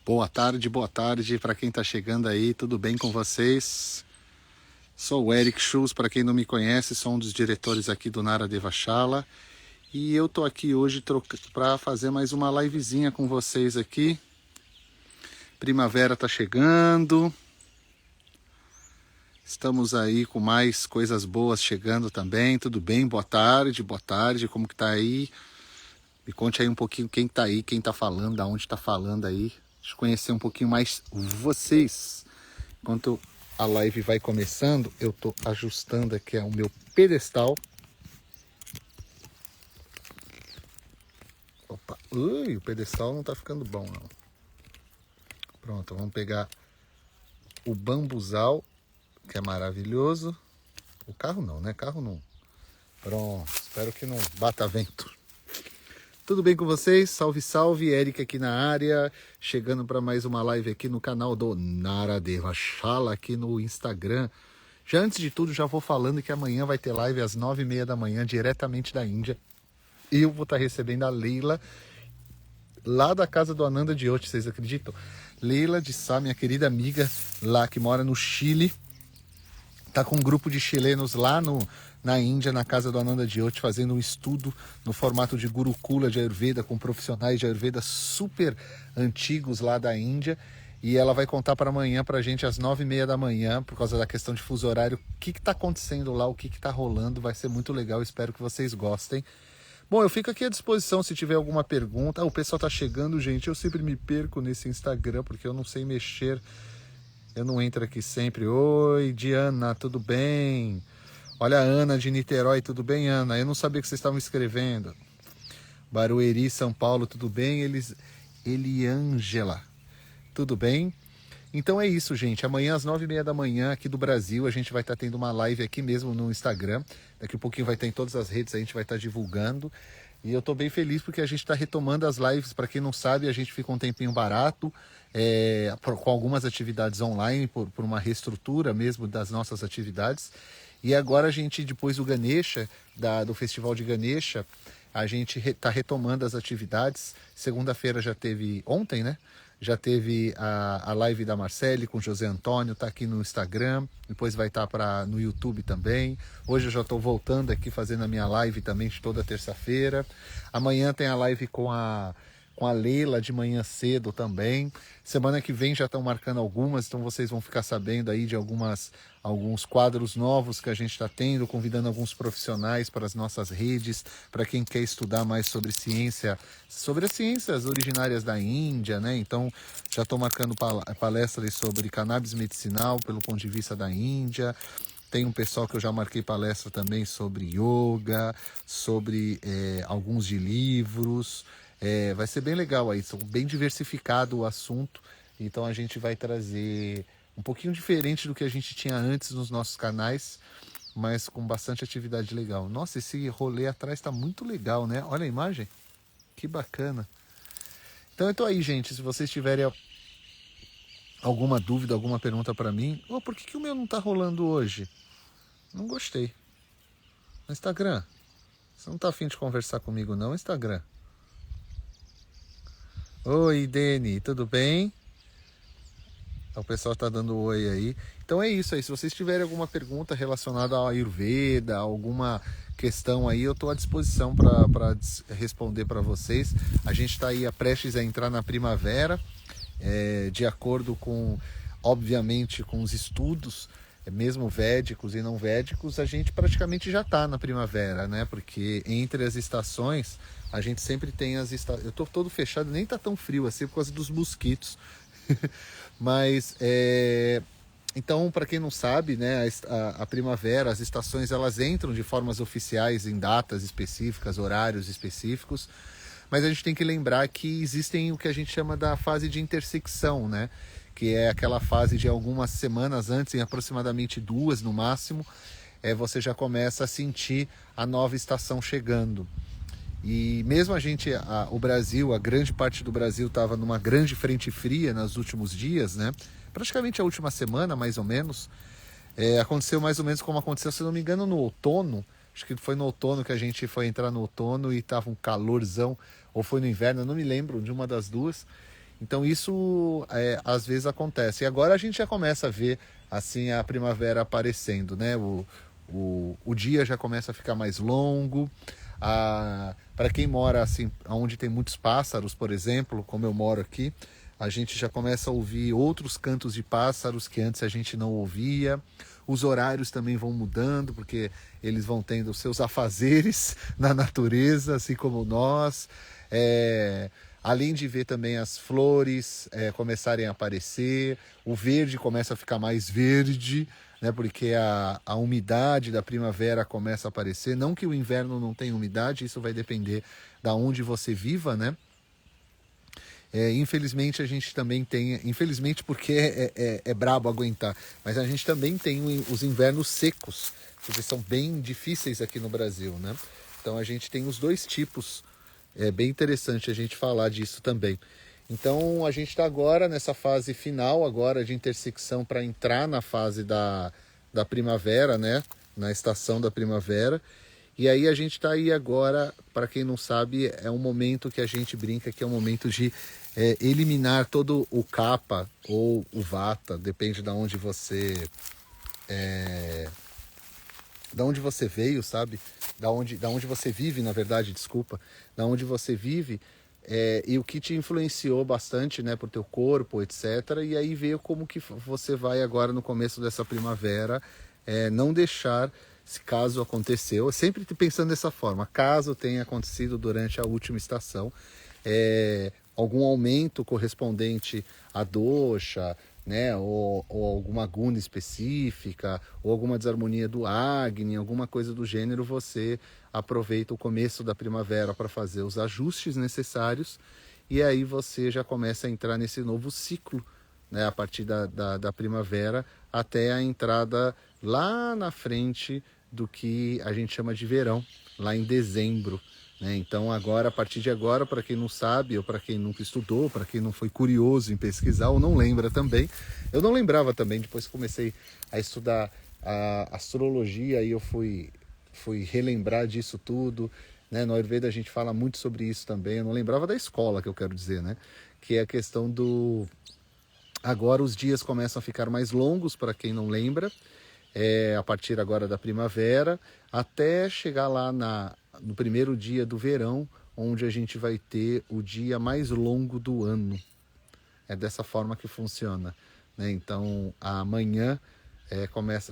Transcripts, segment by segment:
Boa tarde para quem está chegando aí, tudo bem com vocês? Sou o Eric Schultz, para quem não me conhece, sou um dos diretores aqui do Nara Devachala e eu tô aqui hoje para fazer mais uma livezinha com vocês aqui. Primavera tá chegando, estamos aí com mais coisas boas chegando também, tudo bem? Boa tarde, como que tá aí? Me conte aí um pouquinho quem tá aí, quem tá falando, da onde tá falando aí. Deixa eu conhecer um pouquinho mais vocês. Enquanto a live vai começando, eu tô ajustando aqui o meu pedestal. Opa, ui, o pedestal não tá ficando bom não. Pronto, vamos pegar o bambuzal, que é maravilhoso. O carro não, né? Carro não. Pronto, espero que não bata vento. Tudo bem com vocês? Salve, salve, Eric aqui na área, chegando para mais uma live aqui no canal do Nara Devachala, aqui no Instagram. Já antes de tudo, já vou falando que amanhã vai ter live às 9h30 da manhã, diretamente da Índia. Eu vou estar recebendo a Leila, lá da casa do Ananda Diote, vocês acreditam? Leila de Sá, minha querida amiga lá que mora no Chile, tá com um grupo de chilenos lá na Índia, na casa do Ananda Diote, fazendo um estudo no formato de Gurukula de Ayurveda, com profissionais de Ayurveda super antigos lá da Índia. E ela vai contar para amanhã para a gente às 9h30 da manhã, por causa da questão de fuso horário, o que está acontecendo lá, o que está rolando. Vai ser muito legal, espero que vocês gostem. Bom, eu fico aqui à disposição se tiver alguma pergunta. O pessoal está chegando, gente. Eu sempre me perco nesse Instagram, porque eu não sei mexer. Eu não entro aqui sempre. Oi, Diana, tudo bem? Olha a Ana de Niterói, tudo bem, Ana? Eu não sabia que vocês estavam escrevendo. Barueri, São Paulo, tudo bem? Eliângela, tudo bem? Então é isso, gente. Amanhã às 9h30 da manhã, aqui do Brasil, a gente vai estar tendo uma live aqui mesmo no Instagram. Daqui a pouquinho vai estar em todas as redes, a gente vai estar divulgando. E eu estou bem feliz porque a gente está retomando as lives. Para quem não sabe, a gente fica um tempinho barato, com algumas atividades online, por uma reestrutura mesmo das nossas atividades. E agora a gente, depois do Ganesha, do Festival de Ganesha, a gente está retomando as atividades. Segunda-feira já teve, ontem, né? Já teve a live da Marcele com o José Antônio, tá aqui no Instagram, depois vai estar no YouTube também. Hoje eu já estou voltando aqui fazendo a minha live também de toda terça-feira. Amanhã tem a live com a Leila de manhã cedo também. Semana que vem já estão marcando algumas, então vocês vão ficar sabendo aí de alguns quadros novos que a gente está tendo, convidando alguns profissionais para as nossas redes, para quem quer estudar mais sobre ciência, sobre as ciências originárias da Índia, né? Então já estou marcando palestras sobre cannabis medicinal pelo ponto de vista da Índia. Tem um pessoal que eu já marquei palestra também sobre yoga, sobre alguns de livros. Vai ser bem legal aí, são bem diversificado o assunto, então a gente vai trazer um pouquinho diferente do que a gente tinha antes nos nossos canais, mas com bastante atividade legal. Nossa, esse rolê atrás está muito legal, né? Olha a imagem, que bacana. Então eu tô aí, gente, se vocês tiverem alguma dúvida, alguma pergunta para mim, por que o meu não tá rolando hoje? Não gostei. Instagram, você não tá afim de conversar comigo não, Instagram? Oi, Deni, tudo bem? O pessoal está dando oi aí. Então é isso aí. Se vocês tiverem alguma pergunta relacionada ao Ayurveda, alguma questão aí, eu estou à disposição para responder para vocês. A gente está aí prestes a entrar na primavera, de acordo com, obviamente, com os estudos, mesmo védicos e não védicos, a gente praticamente já está na primavera, né? Porque entre as estações, a gente sempre tem as estações. Eu estou todo fechado, nem está tão frio assim por causa dos mosquitos. Mas, então, para quem não sabe, né, a primavera, as estações, elas entram de formas oficiais em datas específicas, horários específicos, mas a gente tem que lembrar que existem o que a gente chama da fase de intersecção, né, que é aquela fase de algumas semanas antes, em aproximadamente 2 no máximo, você já começa a sentir a nova estação chegando. E mesmo o Brasil, a grande parte do Brasil estava numa grande frente fria nos últimos dias, né? Praticamente a última semana, mais ou menos. Aconteceu mais ou menos como aconteceu, se não me engano, no outono. Acho que foi no outono que a gente foi entrar no outono e estava um calorzão, ou foi no inverno, eu não me lembro, de uma das duas. Então isso às vezes acontece. E agora a gente já começa a ver assim a primavera aparecendo, né? O dia já começa a ficar mais longo. Para quem mora assim, onde tem muitos pássaros, por exemplo, como eu moro aqui, a gente já começa a ouvir outros cantos de pássaros que antes a gente não ouvia. Os horários também vão mudando, porque eles vão tendo seus afazeres na natureza, assim como nós. Além de ver também as flores começarem a aparecer, o verde começa a ficar mais verde, né, porque a umidade da primavera começa a aparecer. Não que o inverno não tenha umidade, isso vai depender da onde você viva, né? Infelizmente a gente também tem, infelizmente porque é brabo aguentar, mas a gente também tem os invernos secos, que são bem difíceis aqui no Brasil, né? Então a gente tem os dois tipos, é bem interessante a gente falar disso também. Então a gente está agora nessa fase final agora de intersecção para entrar na fase da primavera, né? Na estação da primavera. E aí a gente está aí agora, para quem não sabe, é um momento que a gente brinca que é um momento de eliminar todo o kapha ou o vata, depende de onde você veio, sabe? Da onde você vive, na verdade, desculpa, da onde você vive e o que te influenciou bastante, né, por teu corpo, etc. E aí ver como que você vai agora no começo dessa primavera não deixar, se caso aconteceu, eu sempre pensando dessa forma, caso tenha acontecido durante a última estação, algum aumento correspondente à dosha, né, ou alguma guna específica, ou alguma desarmonia do Agni, alguma coisa do gênero, você aproveita o começo da primavera para fazer os ajustes necessários e aí você já começa a entrar nesse novo ciclo, né, a partir da primavera até a entrada lá na frente do que a gente chama de verão, lá em dezembro. Então agora, a partir de agora, para quem não sabe, ou para quem nunca estudou, para quem não foi curioso em pesquisar ou não lembra também, eu não lembrava também, depois que comecei a estudar a astrologia e eu fui relembrar disso tudo, né? No Ayurveda a gente fala muito sobre isso também, eu não lembrava da escola, que eu quero dizer, né? Que é a questão do... Agora os dias começam a ficar mais longos, para quem não lembra, a partir agora da primavera, até chegar lá no primeiro dia do verão, onde a gente vai ter o dia mais longo do ano. É dessa forma que funciona, né? Então, amanhã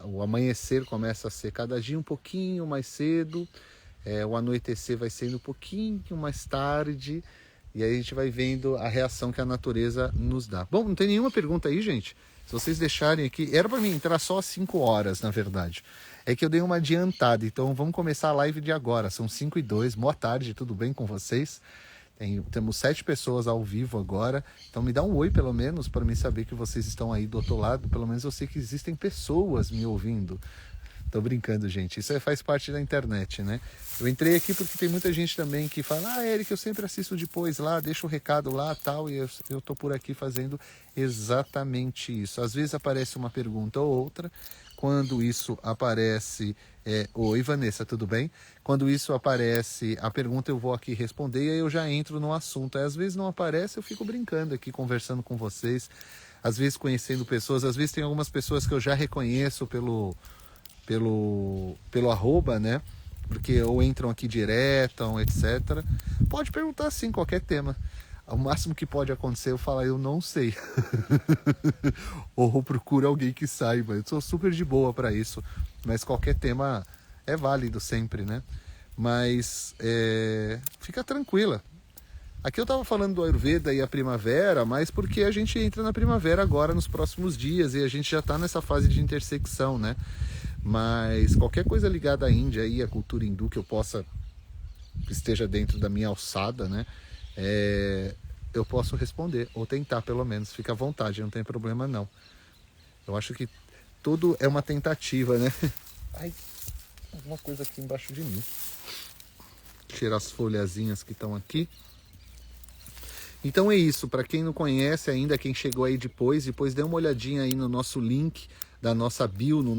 o amanhecer começa a ser cada dia um pouquinho mais cedo, o anoitecer vai sendo um pouquinho mais tarde, e aí a gente vai vendo a reação que a natureza nos dá. Bom, não tem nenhuma pergunta aí, gente? Se vocês deixarem aqui, era para mim entrar só às 5 horas, na verdade. É que eu dei uma adiantada, então vamos começar a live de agora. São 5:02, boa tarde, tudo bem com vocês? Temos 7 pessoas ao vivo agora, então me dá um oi pelo menos, para mim saber que vocês estão aí do outro lado. Pelo menos eu sei que existem pessoas me ouvindo. Tô brincando, gente. Isso faz parte da internet, né? Eu entrei aqui porque tem muita gente também que fala: Eric, eu sempre assisto depois lá, deixa o recado lá, tal, e eu tô por aqui fazendo exatamente isso. Às vezes aparece uma pergunta ou outra. Quando isso aparece... Oi, Vanessa, tudo bem? Quando isso aparece, a pergunta eu vou aqui responder e aí eu já entro no assunto. Aí, às vezes não aparece, eu fico brincando aqui, conversando com vocês. Às vezes conhecendo pessoas. Às vezes tem algumas pessoas que eu já reconheço pelo arroba, né? Porque ou entram aqui direto, etc. Pode perguntar sim, qualquer tema. O máximo que pode acontecer é eu falar, eu não sei. Ou procura alguém que saiba. Eu sou super de boa para isso. Mas qualquer tema é válido sempre, né? Mas fica tranquila. Aqui eu estava falando do Ayurveda e a primavera, mas porque a gente entra na primavera agora nos próximos dias e a gente já está nessa fase de intersecção, né? Mas qualquer coisa ligada à Índia e à cultura hindu que eu esteja dentro da minha alçada, né? Eu posso responder, ou tentar pelo menos. Fica à vontade, não tem problema não. Eu acho que tudo é uma tentativa, né? Ai, alguma coisa aqui embaixo de mim. Tirar as folhazinhas que estão aqui. Então é isso, para quem não conhece ainda, quem chegou aí depois dê uma olhadinha aí no nosso link da nossa bio, no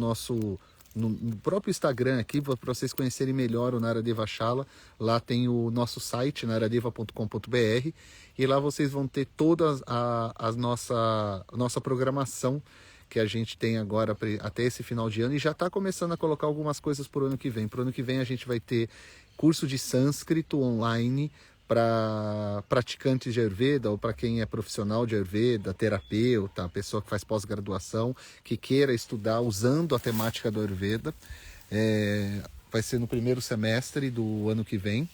no próprio Instagram aqui, para vocês conhecerem melhor o Naradeva Shala. Lá tem o nosso site, naradeva.com.br, e lá vocês vão ter toda a nossa programação que a gente tem agora até esse final de ano, e já está começando a colocar algumas coisas para o ano que vem. Para o ano que vem a gente vai ter curso de sânscrito online para praticantes de Ayurveda, ou para quem é profissional de Ayurveda, terapeuta, pessoa que faz pós-graduação, que queira estudar usando a temática do Ayurveda. Vai ser no primeiro semestre do ano que vem.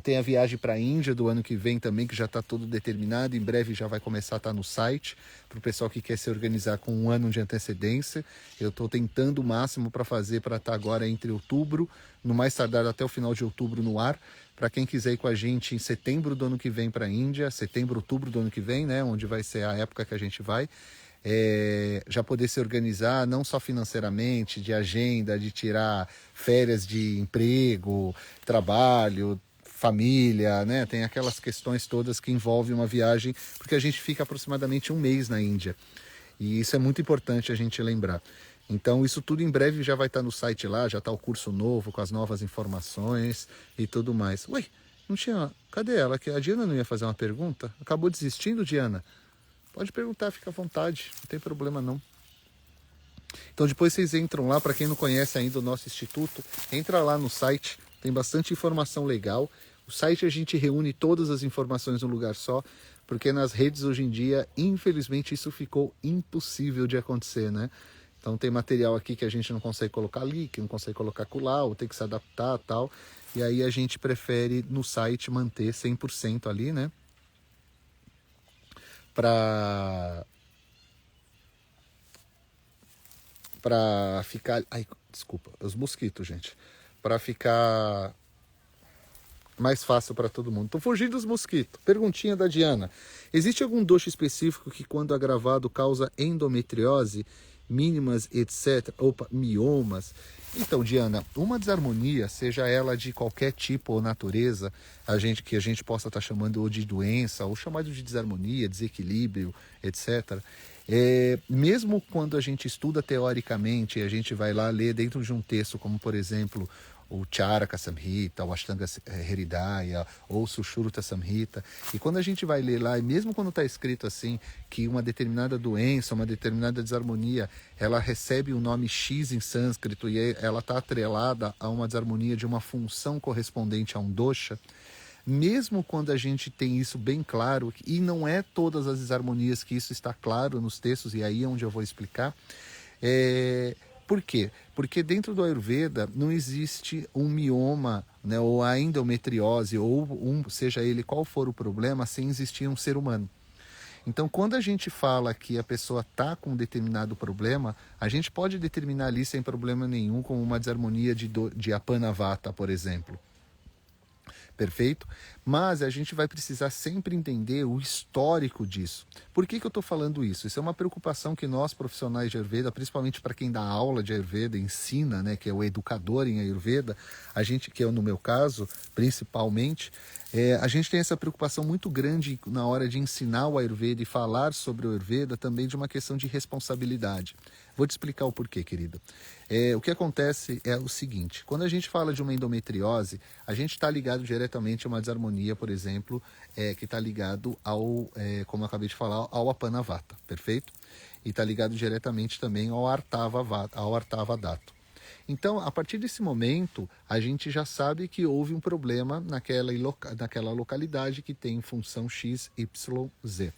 Tem a viagem para a Índia do ano que vem também, que já está tudo determinado. Em breve já vai começar a estar no site, para o pessoal que quer se organizar com um ano de antecedência. Eu estou tentando o máximo para fazer, para estar agora entre outubro, no mais tardar até o final de outubro no ar. Para quem quiser ir com a gente em setembro do ano que vem para a Índia, setembro, outubro do ano que vem, né, onde vai ser a época que a gente vai. Já poder se organizar, não só financeiramente, de agenda, de tirar férias de emprego, trabalho, família, né? Tem aquelas questões todas que envolvem uma viagem, porque a gente fica aproximadamente um mês na Índia. E isso é muito importante a gente lembrar. Então isso tudo em breve já vai estar no site lá, já está o curso novo com as novas informações e tudo mais. Ué, não tinha... Cadê ela? A Diana não ia fazer uma pergunta? Acabou desistindo, Diana? Pode perguntar, fica à vontade, não tem problema não. Então depois vocês entram lá, para quem não conhece ainda o nosso instituto, entra lá no site, tem bastante informação legal. O site a gente reúne todas as informações num lugar só, porque nas redes hoje em dia, infelizmente, isso ficou impossível de acontecer, né? Então tem material aqui que a gente não consegue colocar ali, que não consegue colocar acolá, ou tem que se adaptar e tal. E aí a gente prefere no site manter 100% ali, né? Para ficar... Ai, desculpa, os mosquitos, gente. Para ficar mais fácil para todo mundo. Tô fugindo dos mosquitos. Perguntinha da Diana. Existe algum doxo específico que, quando agravado, causa endometriose, mínimas, etc. Opa, miomas? Então, Diana, uma desarmonia, seja ela de qualquer tipo ou natureza, que a gente possa estar chamando ou de doença, ou chamado de desarmonia, desequilíbrio, etc. Mesmo quando a gente estuda teoricamente, a gente vai lá ler dentro de um texto, como por exemplo o Charaka Samhita, o Ashtanga Hridaya, ou o Sushruta Samhita, e quando a gente vai ler lá, e mesmo quando está escrito assim, que uma determinada doença, uma determinada desarmonia, ela recebe o nome X em sânscrito, e ela está atrelada a uma desarmonia de uma função correspondente a um dosha, mesmo quando a gente tem isso bem claro, e não é todas as desarmonias que isso está claro nos textos, e aí é onde eu vou explicar, por quê? Porque dentro do Ayurveda não existe um mioma, né, ou a endometriose, ou seja ele qual for o problema, sem existir um ser humano. Então, quando a gente fala que a pessoa está com um determinado problema, a gente pode determinar ali sem problema nenhum, como uma desarmonia de Apana Vata, por exemplo. Perfeito? Mas a gente vai precisar sempre entender o histórico disso. Por que eu estou falando isso? Isso é uma preocupação que nós, profissionais de Ayurveda, principalmente para quem dá aula de Ayurveda, ensina, né, que é o educador em Ayurveda, a gente, que é no meu caso, principalmente, a gente tem essa preocupação muito grande na hora de ensinar o Ayurveda e falar sobre o Ayurveda, também de uma questão de responsabilidade. Vou te explicar o porquê, querida. O que acontece é o seguinte, quando a gente fala de uma endometriose, a gente está ligado diretamente a uma desarmonia, por exemplo, que está ligado ao, como eu acabei de falar, ao Apana Vata, perfeito? E está ligado diretamente também ao Artava Dato. Então, a partir desse momento, a gente já sabe que houve um problema naquela localidade que tem função X, Y, Z.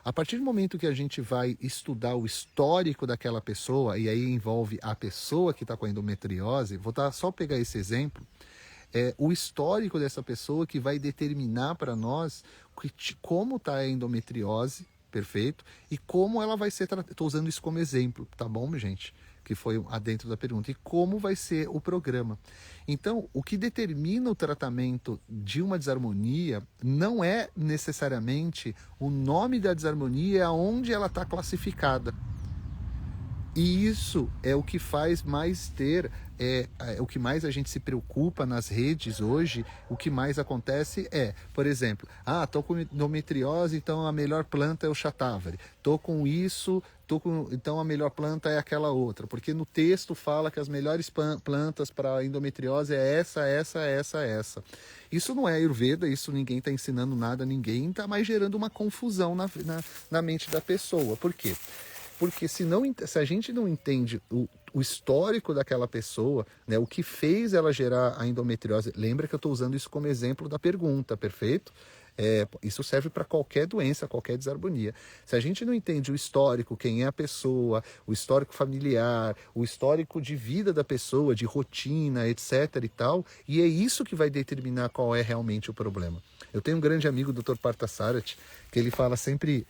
A partir do momento que a gente vai estudar o histórico daquela pessoa, e aí envolve a pessoa que está com a endometriose, só pegar esse exemplo, o histórico dessa pessoa que vai determinar para nós como está a endometriose, perfeito? E como ela vai ser tratada. Estou usando isso como exemplo, tá bom, gente? Que foi dentro da pergunta. E como vai ser o programa. Então, o que determina o tratamento de uma desarmonia não é necessariamente o nome da desarmonia, é aonde ela está classificada. E isso é o que faz mais ter o que mais a gente se preocupa nas redes hoje, o que mais acontece por exemplo, tô com endometriose, então a melhor planta é o Shatavari. Tô com isso, então a melhor planta é aquela outra. Porque no texto fala que as melhores plantas para endometriose é essa. Isso não é Ayurveda, isso ninguém está ensinando nada a ninguém, está mais gerando uma confusão na mente da pessoa. Por quê? Porque se a gente não entende o histórico daquela pessoa, né, o que fez ela gerar a endometriose, lembra que eu estou usando isso como exemplo da pergunta, perfeito? Isso serve para qualquer doença, qualquer desarmonia. Se a gente não entende o histórico, quem é a pessoa, o histórico familiar, o histórico de vida da pessoa, de rotina, etc. e tal, e é isso que vai determinar qual é realmente o problema. Eu tenho um grande amigo, o Dr. Parthasarathy, que ele fala sempre...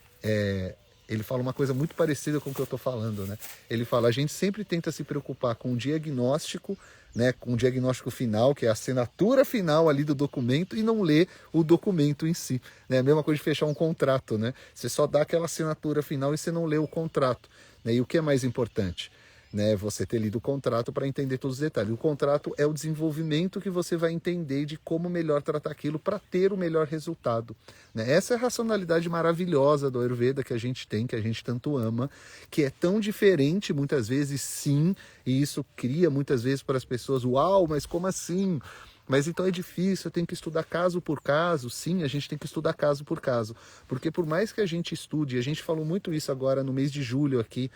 ele fala uma coisa muito parecida com o que eu estou falando, né? Ele fala, a gente sempre tenta se preocupar com o diagnóstico, né, com o diagnóstico final, que é a assinatura final ali do documento, e não lê o documento em si. Né? A mesma coisa de fechar um contrato, né? Você só dá aquela assinatura final e você não lê o contrato. Né? E o que é mais importante? Né, você ter lido o contrato para entender todos os detalhes. O contrato é o desenvolvimento que você vai entender de como melhor tratar aquilo para ter o melhor resultado. Né? Essa é a racionalidade maravilhosa do Ayurveda que a gente tem, que a gente tanto ama, que é tão diferente muitas vezes, sim, e isso cria muitas vezes para as pessoas, uau, mas como assim? Mas então é difícil, eu tenho que estudar caso por caso. Sim, a gente tem que estudar caso por caso. Porque por mais que a gente estude, a gente falou muito isso agora no mês de julho aqui,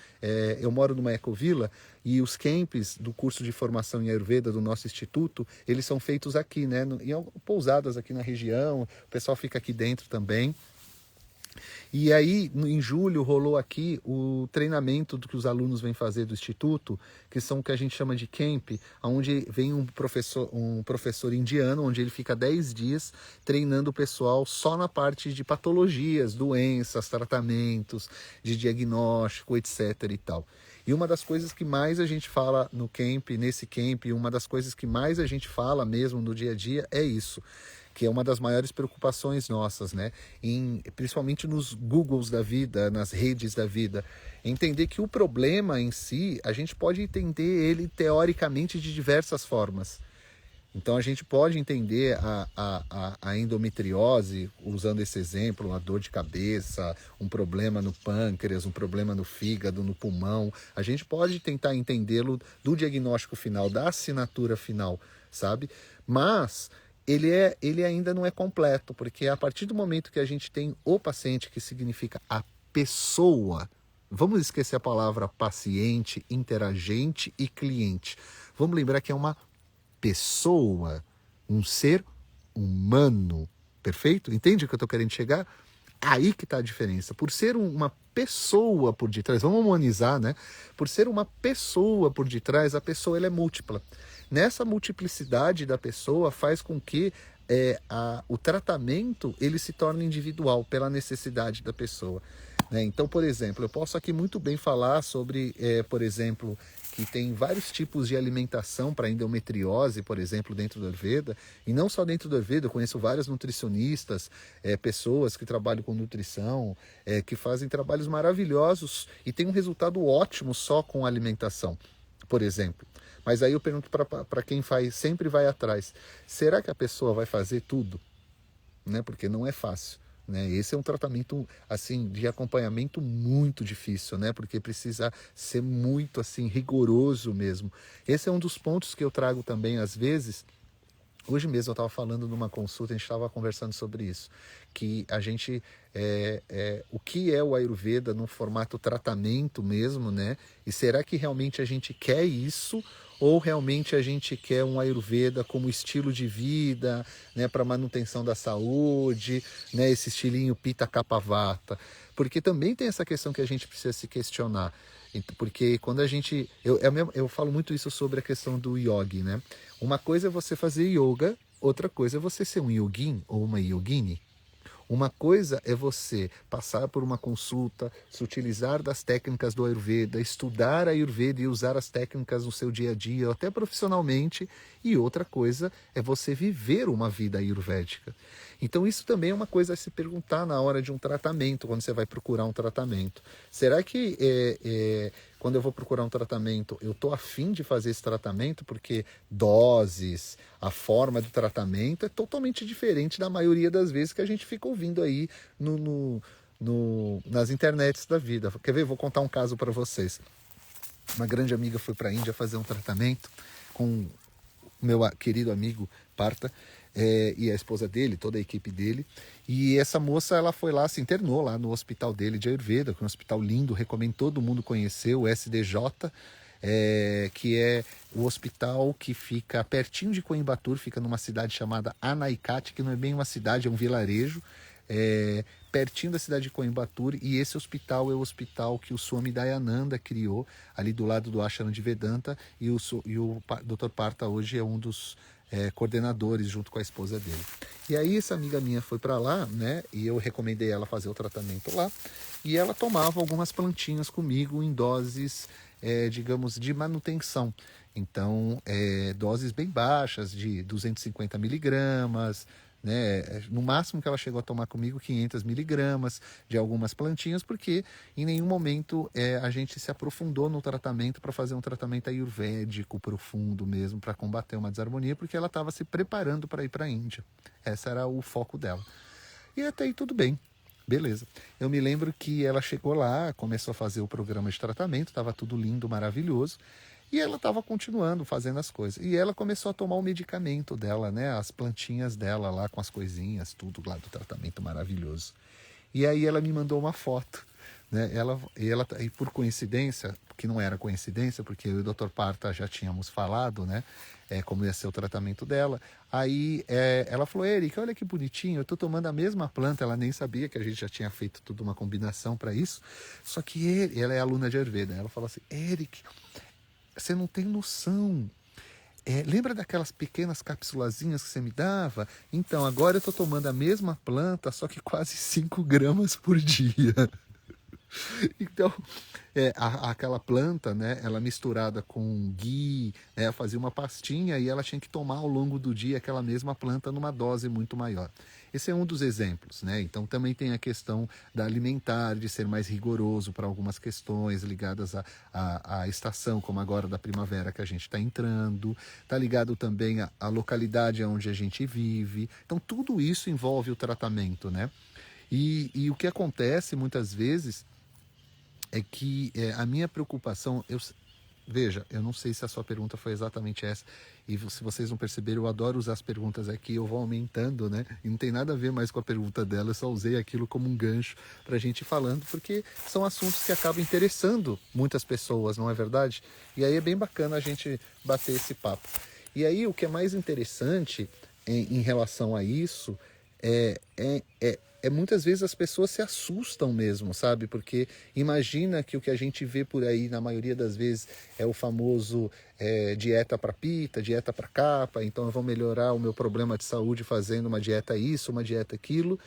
eu moro numa ecovila, e os camps do curso de formação em Ayurveda do nosso instituto, eles são feitos aqui, né, em pousadas aqui na região, o pessoal fica aqui dentro também. E aí, em julho, rolou aqui o treinamento do que os alunos vêm fazer do Instituto, que são o que a gente chama de camp, onde vem um professor indiano, onde ele fica 10 dias treinando o pessoal só na parte de patologias, doenças, tratamentos, de diagnóstico, etc. e tal. E uma das coisas que mais a gente fala no camp, nesse camp, uma das coisas que mais a gente fala mesmo no dia a dia é isso, que é uma das maiores preocupações nossas, né? Principalmente nos Googles da vida, nas redes da vida. Entender que o problema em si, a gente pode entender ele teoricamente de diversas formas. Então a gente pode entender a endometriose, usando esse exemplo, a dor de cabeça, um problema no pâncreas, um problema no fígado, no pulmão. A gente pode tentar entendê-lo do diagnóstico final, da assinatura final, sabe? Mas ele ainda não é completo, porque a partir do momento que a gente tem o paciente, que significa a pessoa, vamos esquecer a palavra paciente, interagente e cliente. Vamos lembrar que é uma pessoa, um ser humano, perfeito? Entende o que eu estou querendo chegar? Aí que está a diferença. Por ser uma pessoa por detrás, vamos humanizar, né? Por ser uma pessoa por detrás, a pessoa ela é múltipla. Nessa multiplicidade da pessoa faz com que o tratamento ele se torne individual pela necessidade da pessoa. Né? Então, por exemplo, eu posso aqui muito bem falar sobre, por exemplo, que tem vários tipos de alimentação para endometriose, por exemplo, dentro do Ayurveda, e não só dentro do Ayurveda, eu conheço vários nutricionistas, pessoas que trabalham com nutrição, que fazem trabalhos maravilhosos e tem um resultado ótimo só com alimentação, por exemplo. Mas aí eu pergunto para quem sempre vai atrás, será que a pessoa vai fazer tudo? Né? Porque não é fácil. Né? Esse é um tratamento assim de acompanhamento muito difícil, né? Porque precisa ser muito assim rigoroso mesmo. Esse é um dos pontos que eu trago também às vezes. Hoje mesmo eu estava falando numa consulta, a gente estava conversando sobre isso, que a gente, o que é o Ayurveda no formato tratamento mesmo, né? E será que realmente a gente quer isso? Ou realmente a gente quer um Ayurveda como estilo de vida, né, para manutenção da saúde, né, esse estilinho Pitta Kapha-Vata? Porque também tem essa questão que a gente precisa se questionar. Porque quando a gente... Eu falo muito isso sobre a questão do yogi, né? Uma coisa é você fazer yoga, outra coisa é você ser um yogin ou uma yogini. Uma coisa é você passar por uma consulta, se utilizar das técnicas do Ayurveda, estudar a Ayurveda e usar as técnicas no seu dia a dia, até profissionalmente, e outra coisa é você viver uma vida ayurvédica. Então isso também é uma coisa a se perguntar na hora de um tratamento, quando você vai procurar um tratamento. Será que quando eu vou procurar um tratamento, eu tô afim de fazer esse tratamento, porque doses, a forma do tratamento é totalmente diferente da maioria das vezes que a gente fica ouvindo aí nas internets da vida. Quer ver? Vou contar um caso para vocês. Uma grande amiga foi para a Índia fazer um tratamento com meu querido amigo Partha, e a esposa dele, toda a equipe dele. E essa moça, ela foi lá, se internou lá no hospital dele de Ayurveda, que é um hospital lindo, recomendo todo mundo conhecer, o SDJ, que é o hospital que fica pertinho de Coimbatore, fica numa cidade chamada Anaikate, que não é bem uma cidade, é um vilarejo, pertinho da cidade de Coimbatore. E esse hospital é o hospital que o Swami Dayananda criou, ali do lado do Ashram de Vedanta, e o Dr. Partha hoje é um dos coordenadores, junto com a esposa dele. E aí essa amiga minha foi para lá, né, e eu recomendei ela fazer o tratamento lá, e ela tomava algumas plantinhas comigo em doses, digamos, de manutenção. Então, doses bem baixas, de 250 miligramas, né? No máximo que ela chegou a tomar comigo 500 miligramas de algumas plantinhas, porque em nenhum momento a gente se aprofundou no tratamento para fazer um tratamento ayurvédico profundo mesmo, para combater uma desarmonia, porque ela estava se preparando para ir para a Índia. Esse era o foco dela. E até aí tudo bem. Beleza. Eu me lembro que ela chegou lá, começou a fazer o programa de tratamento, estava tudo lindo, maravilhoso. E ela estava continuando fazendo as coisas. E ela começou a tomar o medicamento dela, né? As plantinhas dela lá com as coisinhas, tudo lá do tratamento maravilhoso. E aí ela me mandou uma foto, né? E por coincidência, que não era coincidência, porque eu e o Dr. Partha já tínhamos falado, né? Como ia ser o tratamento dela. Aí ela falou: Eric, olha que bonitinho, eu estou tomando a mesma planta. Ela nem sabia que a gente já tinha feito tudo uma combinação para isso. Só que ela é aluna de Ayurveda. Ela falou assim: Eric, você não tem noção. Lembra daquelas pequenas capsulazinhas que você me dava? Então, agora eu estou tomando a mesma planta, só que quase 5 gramas por dia. Então, aquela planta, né, ela misturada com ghee, fazia uma pastinha e ela tinha que tomar ao longo do dia aquela mesma planta numa dose muito maior. Esse é um dos exemplos, né? Então também tem a questão da alimentar, de ser mais rigoroso para algumas questões ligadas à estação, como agora da primavera que a gente está entrando. Está ligado também à localidade onde a gente vive. Então tudo isso envolve o tratamento, né? E o que acontece muitas vezes é que a minha preocupação... Veja, eu não sei se a sua pergunta foi exatamente essa, e se vocês não perceberam, eu adoro usar as perguntas aqui, eu vou aumentando, né? E não tem nada a ver mais com a pergunta dela, eu só usei aquilo como um gancho para a gente ir falando, porque são assuntos que acabam interessando muitas pessoas, não é verdade? E aí é bem bacana a gente bater esse papo. E aí o que é mais interessante em relação a isso muitas vezes as pessoas se assustam mesmo, sabe? Porque imagina que o que a gente vê por aí, na maioria das vezes, é o famoso dieta para pita, dieta para capa, então eu vou melhorar o meu problema de saúde fazendo uma dieta isso, uma dieta aquilo.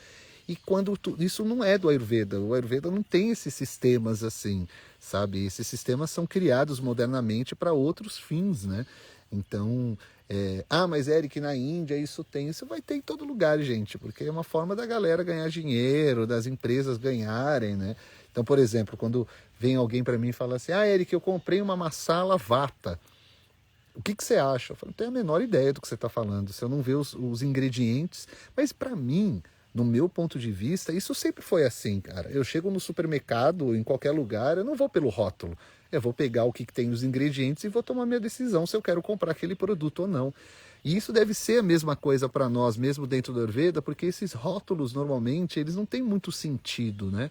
E quando isso não é do Ayurveda, o Ayurveda não tem esses sistemas assim, sabe? Esses sistemas são criados modernamente para outros fins, né? Então, mas Eric, na Índia isso vai ter em todo lugar, gente, porque é uma forma da galera ganhar dinheiro, das empresas ganharem, né? Então, por exemplo, quando vem alguém para mim e fala assim: Eric, eu comprei uma masala vata, o que você acha? Eu falo: não tenho a menor ideia do que você está falando, se eu não ver os ingredientes. Mas para mim, no meu ponto de vista, isso sempre foi assim, cara. Eu chego no supermercado, em qualquer lugar, eu não vou pelo rótulo. Eu vou pegar o que tem nos ingredientes e vou tomar minha decisão se eu quero comprar aquele produto ou não. E isso deve ser a mesma coisa para nós, mesmo dentro do Ayurveda, porque esses rótulos, normalmente, eles não têm muito sentido, né?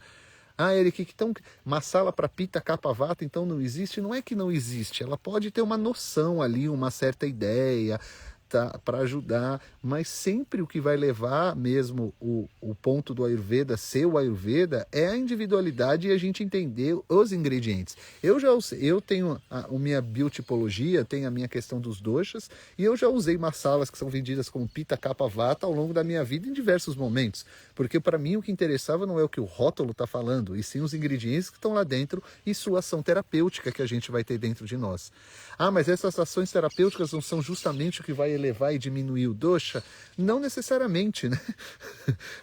Eric, então, masala para pita, capa vata, então não existe? Não é que não existe, ela pode ter uma noção ali, uma certa ideia, para ajudar, mas sempre o que vai levar mesmo o ponto do Ayurveda ser o Ayurveda é a individualidade e a gente entender os ingredientes. Eu tenho a minha biotipologia, tenho a minha questão dos doshas, e eu já usei masalas que são vendidas como pita, capa, vata ao longo da minha vida em diversos momentos, porque para mim o que interessava não é o que o rótulo está falando, e sim os ingredientes que estão lá dentro e sua ação terapêutica que a gente vai ter dentro de nós. Mas essas ações terapêuticas não são justamente o que vai elevar e diminuir o dosha? Não necessariamente, né?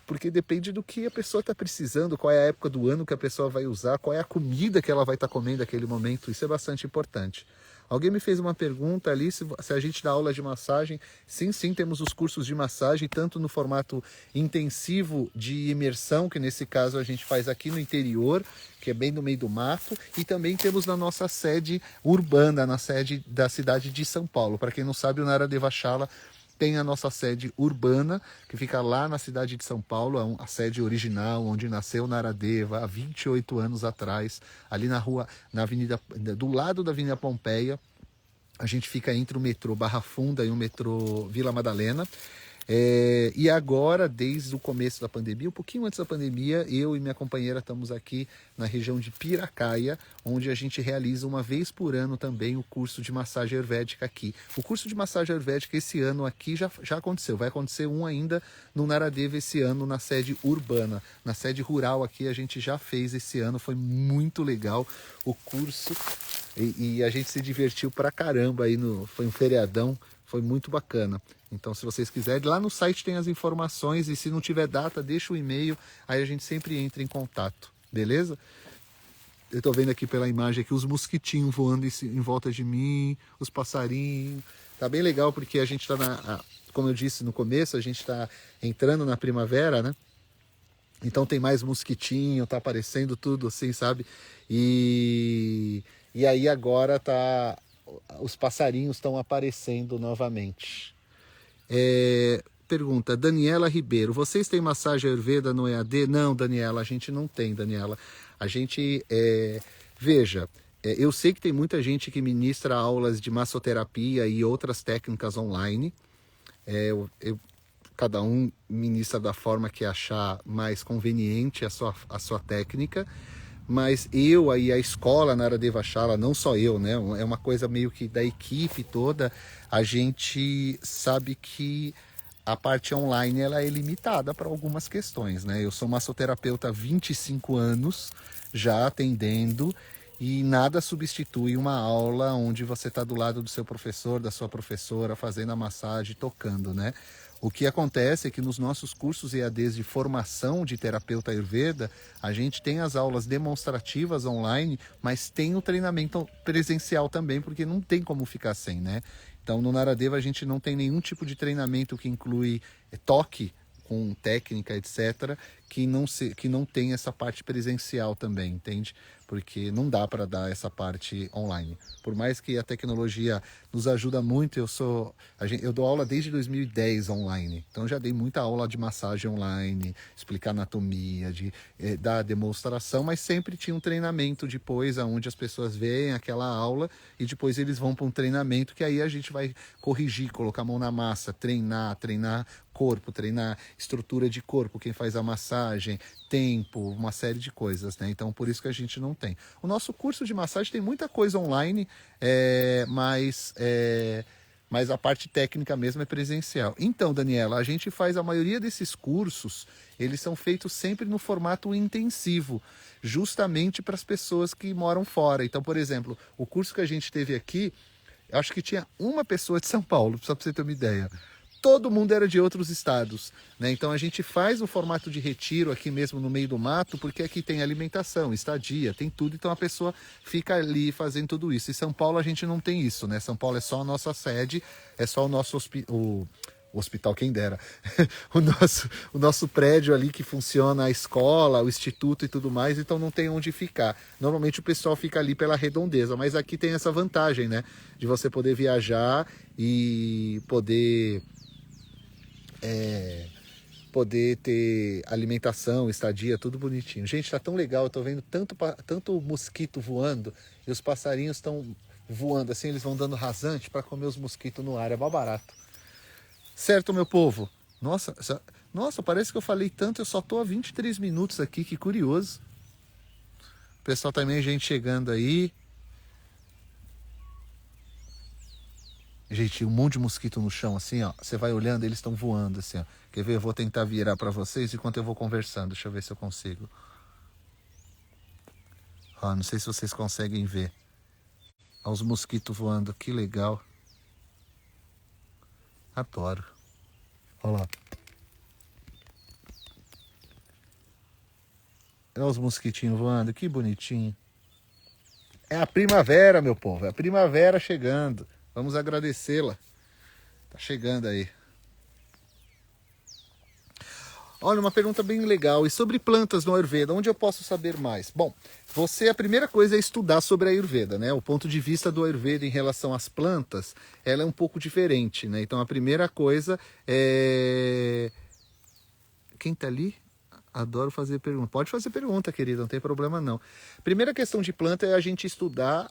Porque depende do que a pessoa está precisando, qual é a época do ano que a pessoa vai usar, qual é a comida que ela vai estar comendo naquele momento. Isso é bastante importante. Alguém me fez uma pergunta ali, se a gente dá aula de massagem. Sim, sim, temos os cursos de massagem, tanto no formato intensivo de imersão, que nesse caso a gente faz aqui no interior, que é bem no meio do mato, e também temos na nossa sede urbana, na sede da cidade de São Paulo. Para quem não sabe, o Naradeva Shala tem a nossa sede urbana, que fica lá na cidade de São Paulo, a sede original, onde nasceu Naradeva há 28 anos atrás, ali na rua, na avenida, do lado da Avenida Pompeia. A gente fica entre o metrô Barra Funda e o metrô Vila Madalena. E agora, desde o começo da pandemia, um pouquinho antes da pandemia, eu e minha companheira estamos aqui na região de Piracaia, onde a gente realiza uma vez por ano também o curso de massagem ayurvédica aqui. O curso de massagem ayurvédica esse ano aqui já aconteceu, vai acontecer um ainda no Naradeva esse ano na sede urbana. Na sede rural aqui a gente já fez esse ano, foi muito legal o curso e a gente se divertiu pra caramba aí, foi um feriadão. Foi muito bacana. Então, se vocês quiserem, lá no site tem as informações e se não tiver data, deixa o e-mail, aí a gente sempre entra em contato, beleza? Eu tô vendo aqui pela imagem aqui os mosquitinhos voando em volta de mim, os passarinhos. Tá bem legal porque a gente tá como eu disse no começo, a gente tá entrando na primavera, né? Então tem mais mosquitinho, tá aparecendo tudo assim, sabe? E aí agora os passarinhos estão aparecendo novamente. Pergunta, Daniela Ribeiro, vocês têm massagem Ayurveda no EAD? Não, Daniela, a gente não tem, Daniela. A gente, veja, eu sei que tem muita gente que ministra aulas de massoterapia e outras técnicas online. Cada um ministra da forma que achar mais conveniente a sua técnica. Mas eu aí, a escola Naradeva Shala, não só eu, né? É uma coisa meio que da equipe toda, a gente sabe que a parte online ela é limitada para algumas questões, né? Eu sou massoterapeuta há 25 anos, já atendendo, e nada substitui uma aula onde você está do lado do seu professor, da sua professora, fazendo a massagem, tocando, né? O que acontece é que nos nossos cursos EADs de formação de terapeuta Ayurveda, a gente tem as aulas demonstrativas online, mas tem o treinamento presencial também, porque não tem como ficar sem, né? Então, no Naradeva a gente não tem nenhum tipo de treinamento que inclui toque com técnica, etc., que não tem essa parte presencial também, entende? Porque não dá para dar essa parte online. Por mais que a tecnologia nos ajuda muito, eu dou aula desde 2010 online. Então já dei muita aula de massagem online, explicar anatomia, dar demonstração, mas sempre tinha um treinamento depois, onde as pessoas veem aquela aula e depois eles vão para um treinamento que aí a gente vai corrigir, colocar a mão na massa, treinar corpo, treinar estrutura de corpo, quem faz a massagem, tempo, uma série de coisas, né? Então, por isso que a gente não tem. O nosso curso de massagem tem muita coisa online, mas a parte técnica mesmo é presencial. Então, Daniela, a gente faz a maioria desses cursos, eles são feitos sempre no formato intensivo, justamente para as pessoas que moram fora. Então, por exemplo, o curso que a gente teve aqui, eu acho que tinha uma pessoa de São Paulo, só para você ter uma ideia. Todo mundo era de outros estados, né? Então a gente faz o formato de retiro aqui mesmo no meio do mato, porque aqui tem alimentação, estadia, tem tudo, então a pessoa fica ali fazendo tudo isso. Em São Paulo a gente não tem isso, né? São Paulo é só a nossa sede, é só o nosso hospital, quem dera, o nosso prédio ali que funciona, a escola, o instituto e tudo mais, então não tem onde ficar. Normalmente o pessoal fica ali pela redondeza, mas aqui tem essa vantagem, né? De você poder viajar e poder ter alimentação, estadia, tudo bonitinho. Gente, tá tão legal, eu tô vendo tanto mosquito voando e os passarinhos estão voando assim, eles vão dando rasante para comer os mosquitos no ar, é mó barato. Certo, meu povo? Nossa, parece que eu falei tanto, eu só tô há 23 minutos aqui, que curioso. O pessoal também, gente chegando aí. Gente, um monte de mosquito no chão, assim, ó. Você vai olhando, eles estão voando, assim, ó. Quer ver? Eu vou tentar virar para vocês enquanto eu vou conversando. Deixa eu ver se eu consigo. Ó, não sei se vocês conseguem ver. Ó, os mosquitos voando, que legal. Adoro. Olha lá. Olha os mosquitinhos voando, que bonitinho. É a primavera, meu povo, é a primavera chegando. Vamos agradecê-la. Tá chegando aí. Olha, uma pergunta bem legal. E sobre plantas no Ayurveda, onde eu posso saber mais? Bom, a primeira coisa é estudar sobre a Ayurveda, né? O ponto de vista do Ayurveda em relação às plantas, ela é um pouco diferente, né? Então a primeira coisa é... Quem tá ali? Adoro fazer pergunta. Pode fazer pergunta, querida, não tem problema não. Primeira questão de planta é a gente estudar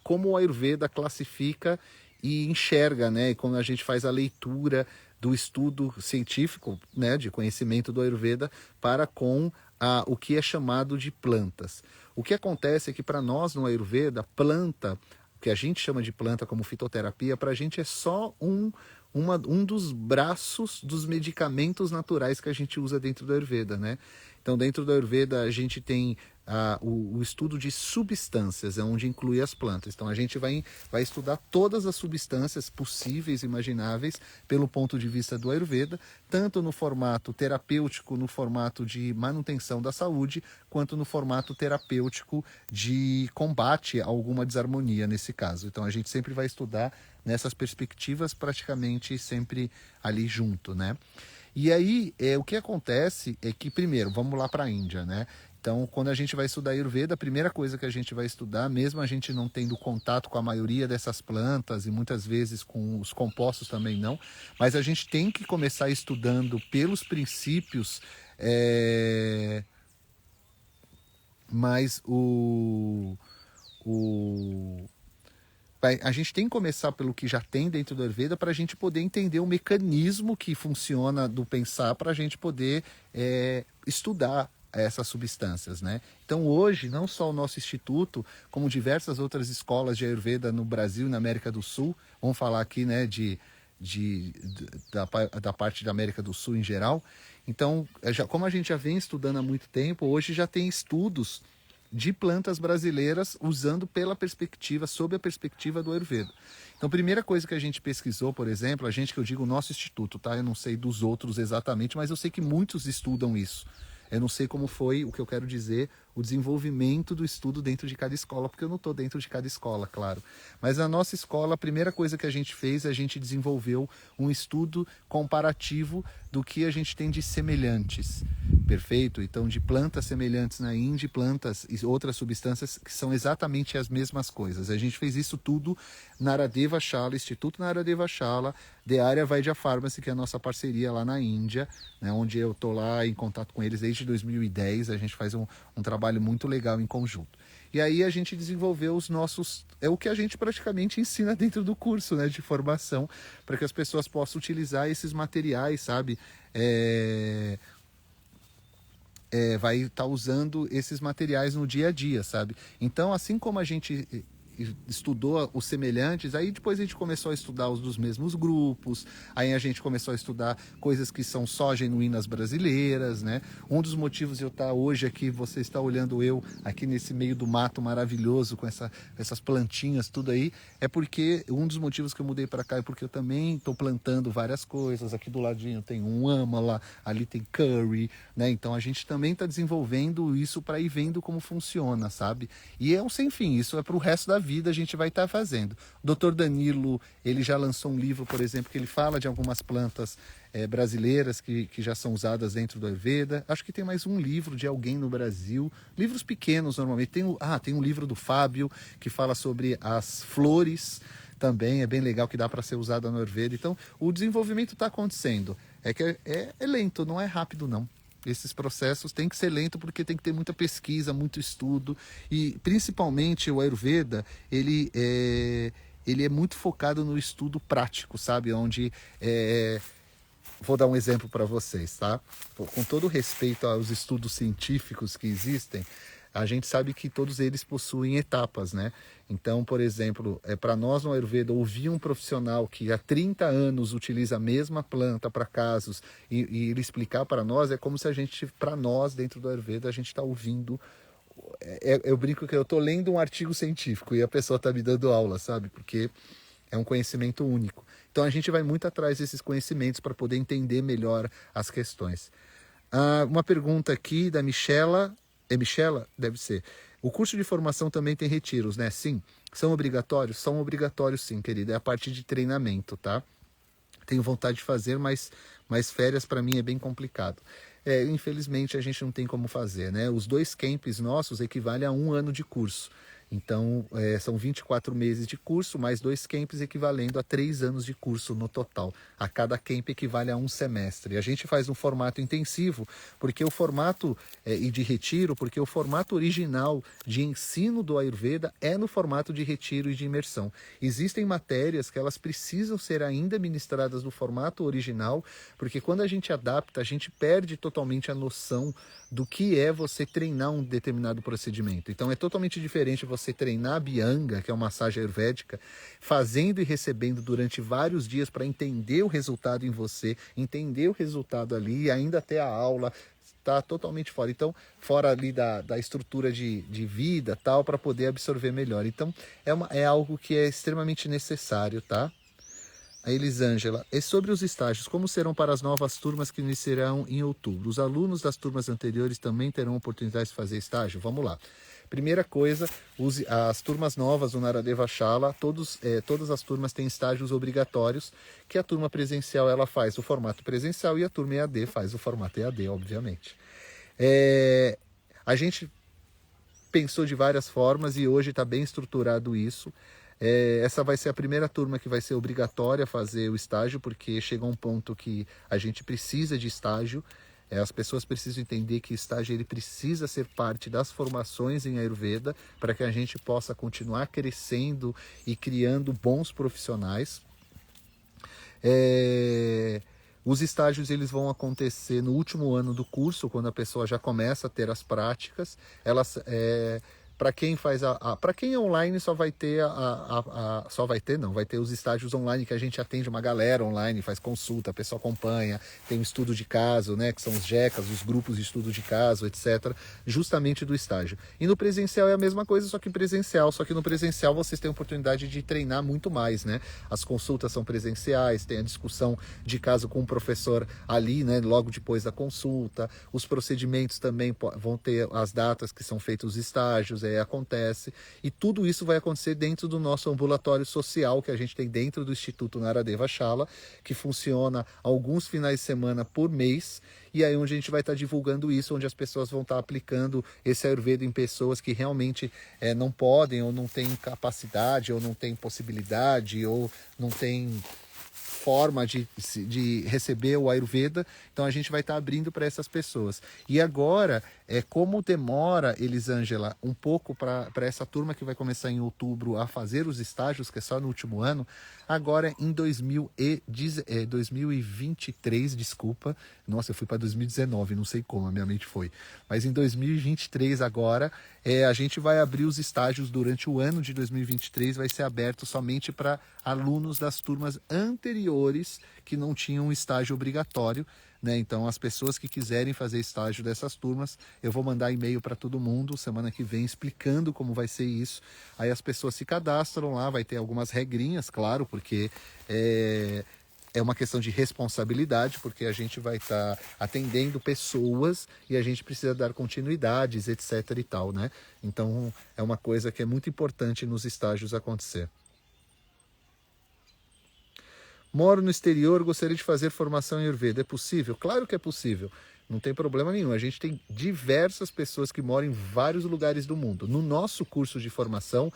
como o Ayurveda classifica e enxerga, né? E quando a gente faz a leitura do estudo científico, né, de conhecimento do Ayurveda para com o que é chamado de plantas. O que acontece é que para nós no Ayurveda, planta, o que a gente chama de planta como fitoterapia, para a gente é só um dos braços dos medicamentos naturais que a gente usa dentro do Ayurveda, né? Então, dentro do Ayurveda, a gente tem o estudo de substâncias, é onde inclui as plantas. Então, a gente vai estudar todas as substâncias possíveis, imagináveis, pelo ponto de vista do Ayurveda, tanto no formato terapêutico, no formato de manutenção da saúde, quanto no formato terapêutico de combate a alguma desarmonia, nesse caso. Então, a gente sempre vai estudar nessas perspectivas, praticamente sempre ali junto, né? E aí, o que acontece é que, primeiro, vamos lá para a Índia, né? Então, quando a gente vai estudar Ayurveda, a primeira coisa que a gente vai estudar, mesmo a gente não tendo contato com a maioria dessas plantas e muitas vezes com os compostos também não, mas a gente tem que começar estudando pelos princípios, mas a gente tem que começar pelo que já tem dentro do Ayurveda para a gente poder entender o mecanismo que funciona do pensar para a gente poder estudar essas substâncias, né? Então hoje, não só o nosso instituto, como diversas outras escolas de Ayurveda no Brasil e na América do Sul, vamos falar aqui, né, da parte da América do Sul em geral. Então, como a gente já vem estudando há muito tempo, hoje já tem estudos de plantas brasileiras usando sob a perspectiva do Ayurveda. Então, a primeira coisa que a gente pesquisou, por exemplo, que eu digo o nosso instituto, tá? Eu não sei dos outros exatamente, mas eu sei que muitos estudam isso. Eu não sei como foi, o que eu quero dizer, o desenvolvimento do estudo dentro de cada escola, porque eu não estou dentro de cada escola, claro. Mas na nossa escola, a primeira coisa que a gente fez, a gente desenvolveu um estudo comparativo do que a gente tem de semelhantes. Perfeito? Então, de plantas semelhantes na Índia, plantas e outras substâncias que são exatamente as mesmas coisas. A gente fez isso tudo na Naradeva Shala, Instituto Naradeva Shala, The Arya Vaidya Pharmacy, que é a nossa parceria lá na Índia, né, onde eu estou lá em contato com eles desde 2010. A gente faz um trabalho muito legal em conjunto. E aí a gente desenvolveu os nossos... É o que a gente praticamente ensina dentro do curso, né, de formação, para que as pessoas possam utilizar esses materiais, sabe? Vai estar usando esses materiais no dia a dia, sabe? Então, assim como a gente estudou os semelhantes, aí depois a gente começou a estudar os dos mesmos grupos, aí a gente começou a estudar coisas que são só genuínas brasileiras, né? Um dos motivos de eu estar hoje aqui, você está olhando eu aqui nesse meio do mato maravilhoso, com essas plantinhas, tudo aí, é porque um dos motivos que eu mudei para cá é porque eu também estou plantando várias coisas. Aqui do ladinho tem um âmala, ali tem curry, né? Então a gente também está desenvolvendo isso para ir vendo como funciona, sabe? E é um sem fim, isso é para o resto da vida, a gente vai estar fazendo. O Dr. Danilo, ele já lançou um livro, por exemplo, que ele fala de algumas plantas brasileiras que já são usadas dentro do Ayurveda. Acho que tem mais um livro de alguém no Brasil, livros pequenos normalmente. Tem um livro do Fábio que fala sobre as flores, também é bem legal, que dá para ser usada no Ayurveda. Então, o desenvolvimento está acontecendo. É lento, não é rápido não. Esses processos têm que ser lento porque tem que ter muita pesquisa, muito estudo, e principalmente o Ayurveda, ele é muito focado no estudo prático, sabe? Onde vou dar um exemplo para vocês, tá? Com todo respeito aos estudos científicos que existem, a gente sabe que todos eles possuem etapas, né? Então, por exemplo, para nós no Ayurveda, ouvir um profissional que há 30 anos utiliza a mesma planta para casos e ele explicar para nós, é como se para nós, dentro do Ayurveda, a gente está ouvindo... Eu brinco que eu estou lendo um artigo científico e a pessoa está me dando aula, sabe? Porque é um conhecimento único. Então a gente vai muito atrás desses conhecimentos para poder entender melhor as questões. Uma pergunta aqui da Michela. É Michela? Deve ser. O curso de formação também tem retiros, né? Sim. São obrigatórios? São obrigatórios sim, querida. É a parte de treinamento, tá? Tenho vontade de fazer, mas férias para mim é bem complicado. Infelizmente a gente não tem como fazer, né? Os 2 camps nossos equivalem a 1 ano de curso. Então, são 24 meses de curso, mais 2 camps equivalendo a 3 anos de curso no total. A cada camp equivale a 1 semestre. A gente faz um formato intensivo, porque o formato e de retiro, porque o formato original de ensino do Ayurveda é no formato de retiro e de imersão. Existem matérias que elas precisam ser ainda ministradas no formato original, porque quando a gente adapta, a gente perde totalmente a noção do que é você treinar um determinado procedimento. Então é totalmente diferente você treinar a Abhyanga, que é uma massagem ayurvédica, fazendo e recebendo durante vários dias para entender o resultado em você, entender o resultado ali e ainda ter a aula, está totalmente fora. Então, fora ali da estrutura de vida tal, para poder absorver melhor. Então, é algo que é extremamente necessário, tá? A Elisângela, é sobre os estágios, como serão para as novas turmas que iniciarão em outubro? Os alunos das turmas anteriores também terão oportunidade de fazer estágio? Vamos lá. Primeira coisa, as turmas novas do Naradeva Shala, todas as turmas têm estágios obrigatórios, que a turma presencial ela faz o formato presencial e a turma EAD faz o formato EAD, obviamente. A gente pensou de várias formas e hoje está bem estruturado isso. Essa vai ser a primeira turma que vai ser obrigatória fazer o estágio, porque chega um ponto que a gente precisa de estágio. As pessoas precisam entender que estágio ele precisa ser parte das formações em Ayurveda para que a gente possa continuar crescendo e criando bons profissionais. Os estágios eles vão acontecer no último ano do curso, quando a pessoa já começa a ter as práticas. Para quem faz para quem é online só vai ter vai ter os estágios online que a gente atende uma galera online, faz consulta, a pessoa acompanha, tem um estudo de caso, né, que são os GECAS, os grupos de estudo de caso, etc, justamente do estágio. E no presencial é a mesma coisa, só que no presencial vocês têm a oportunidade de treinar muito mais, né? As consultas são presenciais, tem a discussão de caso com o professor ali, né, logo depois da consulta, os procedimentos também vão ter as datas que são feitos os estágios, acontece, e tudo isso vai acontecer dentro do nosso ambulatório social que a gente tem dentro do Instituto Naradeva Shala, que funciona alguns finais de semana por mês, e aí onde a gente vai estar divulgando isso, onde as pessoas vão estar aplicando esse Ayurveda em pessoas que realmente não podem, ou não têm capacidade, ou não têm possibilidade, ou não têm forma de receber o Ayurveda, então a gente vai estar abrindo para essas pessoas. E agora, como demora, Elisângela, um pouco para essa turma que vai começar em outubro a fazer os estágios, que é só no último ano, agora em 2023, desculpa, nossa, eu fui para 2019, não sei como, a minha mente foi, mas em 2023 agora, a gente vai abrir os estágios durante o ano de 2023, vai ser aberto somente para alunos das turmas anteriores que não tinham estágio obrigatório, né? Então, as pessoas que quiserem fazer estágio dessas turmas, eu vou mandar e-mail para todo mundo semana que vem explicando como vai ser isso. Aí as pessoas se cadastram lá, vai ter algumas regrinhas, claro, porque é uma questão de responsabilidade, porque a gente vai estar atendendo pessoas e a gente precisa dar continuidades, etc e tal, né? Então, é uma coisa que é muito importante nos estágios acontecer. Moro no exterior, gostaria de fazer formação em Ayurveda. É possível? Claro que é possível. Não tem problema nenhum. A gente tem diversas pessoas que moram em vários lugares do mundo. No nosso curso de formação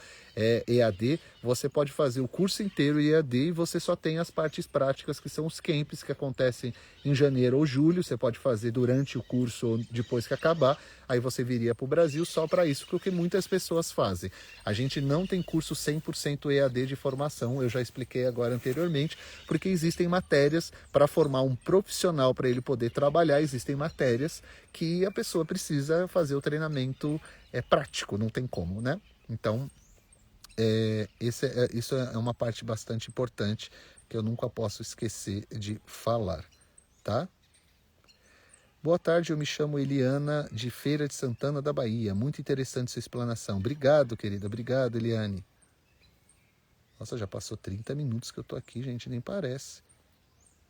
EAD, você pode fazer o curso inteiro EAD e você só tem as partes práticas, que são os camps que acontecem em janeiro ou julho. Você pode fazer durante o curso ou depois que acabar. Aí você viria para o Brasil só para isso, que é o que muitas pessoas fazem. A gente não tem curso 100% EAD de formação, eu já expliquei agora anteriormente, porque existem matérias para formar um profissional para ele poder trabalhar, existem matérias que a pessoa precisa fazer o treinamento prático, não tem como, né? Então, isso é uma parte bastante importante que eu nunca posso esquecer de falar, tá? Boa tarde, eu me chamo Eliana, de Feira de Santana da Bahia. Muito interessante sua explanação. Obrigado, querida. Obrigado, Eliane. Nossa, já passou 30 minutos que eu tô aqui, gente, nem parece.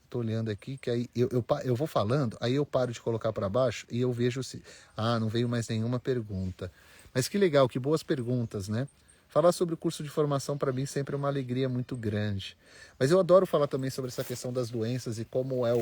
Tô olhando aqui, que aí eu vou falando, aí eu paro de colocar para baixo e eu vejo se... Ah, não veio mais nenhuma pergunta. Mas que legal, que boas perguntas, né? Falar sobre o curso de formação para mim sempre é uma alegria muito grande. Mas eu adoro falar também sobre essa questão das doenças e como é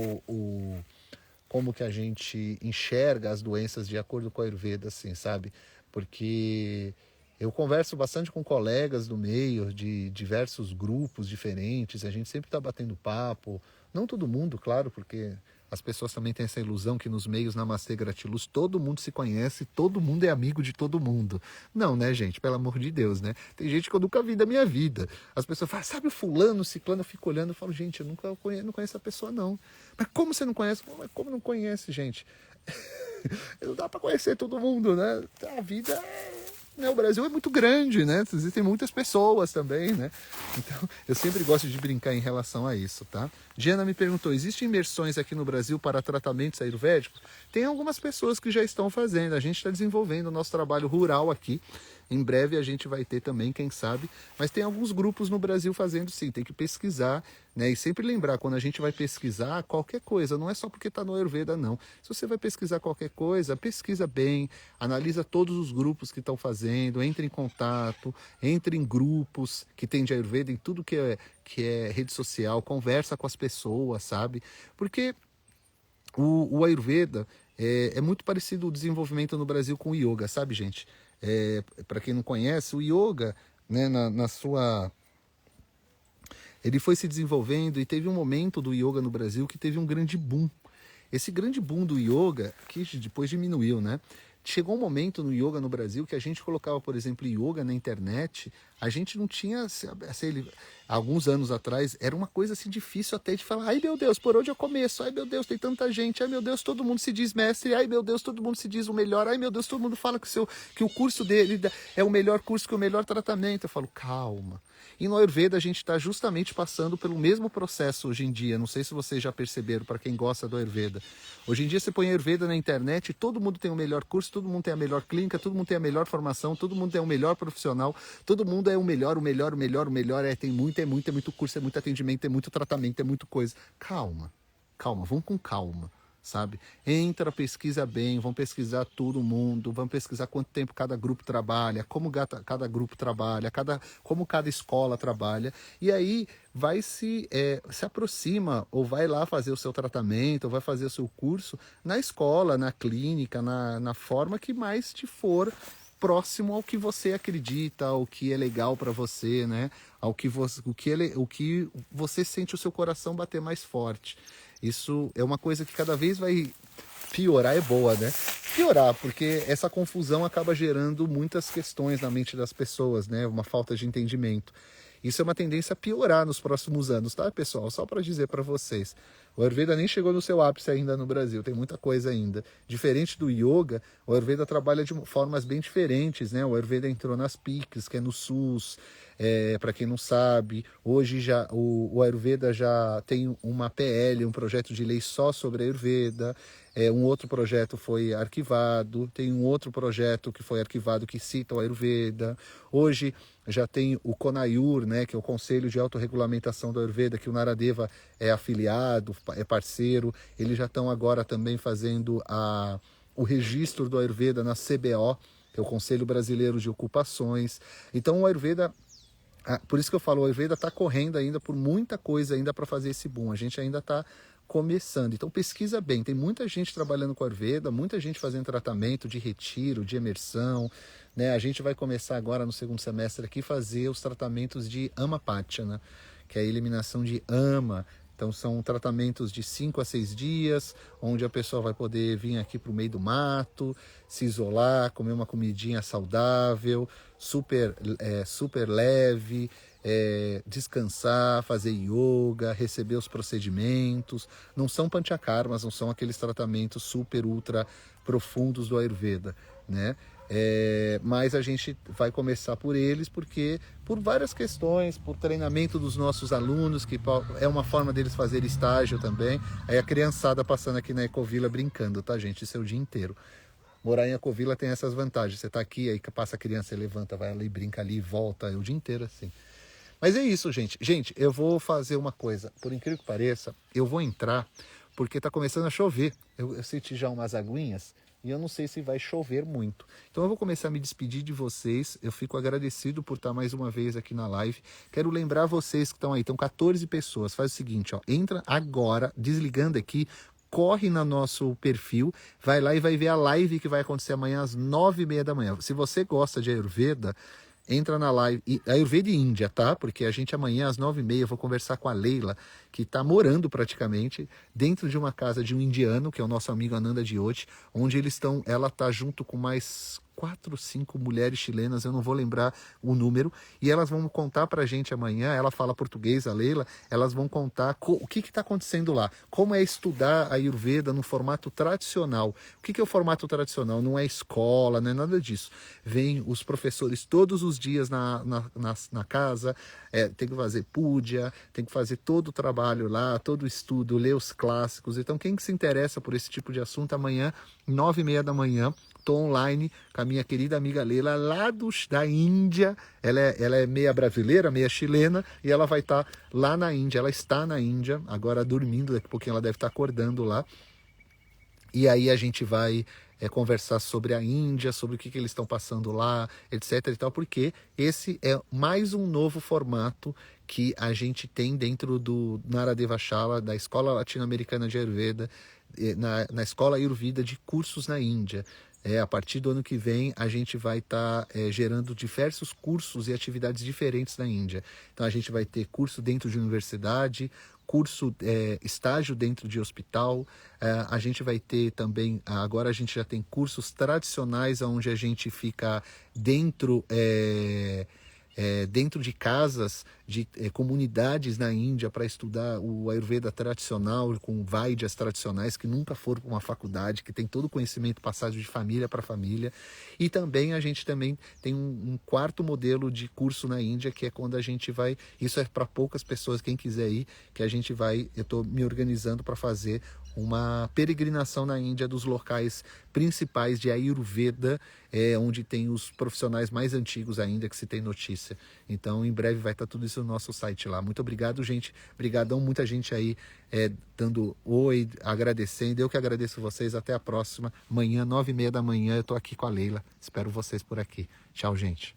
como que a gente enxerga as doenças de acordo com a Ayurveda, assim, sabe? Porque eu converso bastante com colegas do meio, de diversos grupos diferentes, a gente sempre está batendo papo, não todo mundo, claro, porque as pessoas também têm essa ilusão que nos meios Namastê Gratiluz todo mundo se conhece, todo mundo é amigo de todo mundo. Não, né, gente? Pelo amor de Deus, né? Tem gente que eu nunca vi da minha vida. As pessoas falam, sabe o fulano, o ciclano? Eu fico olhando e falo, gente, eu nunca conheço, não conheço a pessoa, não. Mas como você não conhece? Mas como não conhece, gente? Não dá para conhecer todo mundo, né? A vida né, o Brasil é muito grande, né? Existem muitas pessoas também, né? Então, eu sempre gosto de brincar em relação a isso, tá? Diana me perguntou, existem imersões aqui no Brasil para tratamentos ayurvédicos? Tem algumas pessoas que já estão fazendo, a gente está desenvolvendo o nosso trabalho rural aqui. Em breve a gente vai ter também, quem sabe, mas tem alguns grupos no Brasil fazendo sim, tem que pesquisar, né? E sempre lembrar, quando a gente vai pesquisar qualquer coisa, não é só porque está no Ayurveda, não. Se você vai pesquisar qualquer coisa, pesquisa bem, analisa todos os grupos que estão fazendo, entre em contato, entre em grupos que tem de Ayurveda, em tudo que é rede social, conversa com as pessoas, sabe? Porque o Ayurveda é muito parecido o desenvolvimento no Brasil com o Yoga, sabe, gente? Para quem não conhece, o Yoga, né, na sua... Ele foi se desenvolvendo e teve um momento do Yoga no Brasil que teve um grande boom. Esse grande boom do Yoga, que depois diminuiu, né? Chegou um momento no Yoga no Brasil que a gente colocava, por exemplo, Yoga na internet, a gente não tinha, assim, alguns anos atrás, era uma coisa assim difícil até de falar, ai meu Deus, por onde eu começo? Ai meu Deus, tem tanta gente, ai meu Deus, todo mundo se diz mestre, ai meu Deus, todo mundo se diz o melhor, ai meu Deus, todo mundo fala que o curso dele é o melhor curso, que é o melhor tratamento. Eu falo, calma. E no Ayurveda a gente está justamente passando pelo mesmo processo hoje em dia. Não sei se vocês já perceberam, para quem gosta do Ayurveda. Hoje em dia você põe Ayurveda na internet, todo mundo tem o melhor curso, todo mundo tem a melhor clínica, todo mundo tem a melhor formação, todo mundo tem o melhor profissional, todo mundo é o melhor, tem muito curso, é muito atendimento, é muito tratamento, é muito coisa. Calma, vamos com calma. Sabe? Entra, pesquisa bem, vão pesquisar todo mundo, vão pesquisar quanto tempo cada grupo trabalha, como cada grupo trabalha, como cada escola trabalha, e aí vai se aproxima, ou vai lá fazer o seu tratamento, ou vai fazer o seu curso na escola, na clínica, na forma que mais te for próximo ao que você acredita, ao que é legal para você, né? O que você sente o seu coração bater mais forte. Isso é uma coisa que cada vez vai piorar, é boa, né? Piorar, porque essa confusão acaba gerando muitas questões na mente das pessoas, né? Uma falta de entendimento. Isso é uma tendência a piorar nos próximos anos, tá, pessoal? Só para dizer para vocês. O Ayurveda nem chegou no seu ápice ainda no Brasil, tem muita coisa ainda. Diferente do Yoga, o Ayurveda trabalha de formas bem diferentes, né? O Ayurveda entrou nas PICs, que é no SUS, para quem não sabe. Hoje já o Ayurveda já tem uma PL, um projeto de lei só sobre Ayurveda. Um outro projeto foi arquivado, tem um outro projeto que foi arquivado que cita o Ayurveda. Hoje já tem o CONAIUR, né, que é o Conselho de Autorregulamentação do Ayurveda, que o Naradeva é afiliado, é parceiro. Eles já estão agora também fazendo o registro do Ayurveda na CBO, que é o Conselho Brasileiro de Ocupações. Então o Ayurveda, por isso que eu falo, o Ayurveda está correndo ainda por muita coisa ainda para fazer esse boom. A gente ainda está começando. Então pesquisa bem, tem muita gente trabalhando com Ayurveda, muita gente fazendo tratamento de retiro, de imersão, né? A gente vai começar agora no segundo semestre aqui fazer os tratamentos de Amapachana, que é a eliminação de ama. Então são tratamentos de 5 a 6 dias, onde a pessoa vai poder vir aqui para o meio do mato, se isolar, comer uma comidinha saudável, super leve, descansar, fazer yoga, receber os procedimentos. Não são panchakarmas, não são aqueles tratamentos super, ultra profundos do Ayurveda, né? Mas a gente vai começar por eles porque por várias questões, por treinamento dos nossos alunos, que é uma forma deles fazerem estágio também. Aí a criançada passando aqui na Ecovila brincando, tá, gente? Isso é o dia inteiro. Morar em Ecovila tem essas vantagens. Você tá aqui, aí passa a criança, você levanta, vai ali, brinca ali, volta, é o dia inteiro assim. Mas é isso, gente. Gente, eu vou fazer uma coisa. Por incrível que pareça, eu vou entrar porque tá começando a chover. Eu senti já umas aguinhas e eu não sei se vai chover muito. Então eu vou começar a me despedir de vocês. Eu fico agradecido por estar mais uma vez aqui na live. Quero lembrar vocês que estão aí, estão 14 pessoas. Faz o seguinte, ó, entra agora, desligando aqui, corre no nosso perfil, vai lá e vai ver a live que vai acontecer amanhã às 9h30 da manhã. Se você gosta de Ayurveda, entra na live, Ayurveda e Índia, tá? Porque a gente amanhã às 9h30 eu vou conversar com a Leila, que está morando praticamente dentro de uma casa de um indiano, que é o nosso amigo Ananda Dioti, onde eles estão, ela tá junto com mais 4, 5 mulheres chilenas, eu não vou lembrar o número, e elas vão contar pra gente amanhã, ela fala português, a Leila, elas vão contar o que está acontecendo lá, como é estudar a Ayurveda no formato tradicional. O que é o formato tradicional? Não é escola, não é nada disso. Vem os professores todos os dias na casa, tem que fazer puja, tem que fazer todo o trabalho lá, todo o estudo, ler os clássicos. Então quem que se interessa por esse tipo de assunto, amanhã, 9h30 da manhã, estou online com a minha querida amiga Leila, lá da Índia. Ela é meia brasileira, meia chilena, e ela vai estar lá na Índia. Ela está na Índia, agora dormindo, daqui a pouquinho ela deve estar acordando lá. E aí a gente vai conversar sobre a Índia, sobre o que eles estão passando lá, etc. e tal, porque esse é mais um novo formato que a gente tem dentro do Naradeva Shala, da Escola Latino-Americana de Ayurveda, na Escola Ayurveda de cursos na Índia. A partir do ano que vem, a gente vai estar gerando diversos cursos e atividades diferentes na Índia. Então, a gente vai ter curso dentro de universidade, estágio dentro de hospital. A gente vai ter também, agora a gente já tem cursos tradicionais, onde a gente fica dentro de casas, de comunidades na Índia para estudar o Ayurveda tradicional, com Vaidyas tradicionais que nunca foram para uma faculdade, que tem todo o conhecimento passado de família para família. E também a gente também tem um quarto modelo de curso na Índia, que é quando a gente vai, isso é para poucas pessoas, quem quiser ir, que a gente vai, eu estou me organizando para fazer uma peregrinação na Índia dos locais principais de Ayurveda, onde tem os profissionais mais antigos ainda que se tem notícia. Então, em breve vai estar tudo isso no nosso site lá. Muito obrigado, gente. Obrigadão, muita gente aí dando oi, agradecendo. Eu que agradeço vocês. Até a próxima. Amanhã, 9h30 da manhã, eu estou aqui com a Leila. Espero vocês por aqui. Tchau, gente.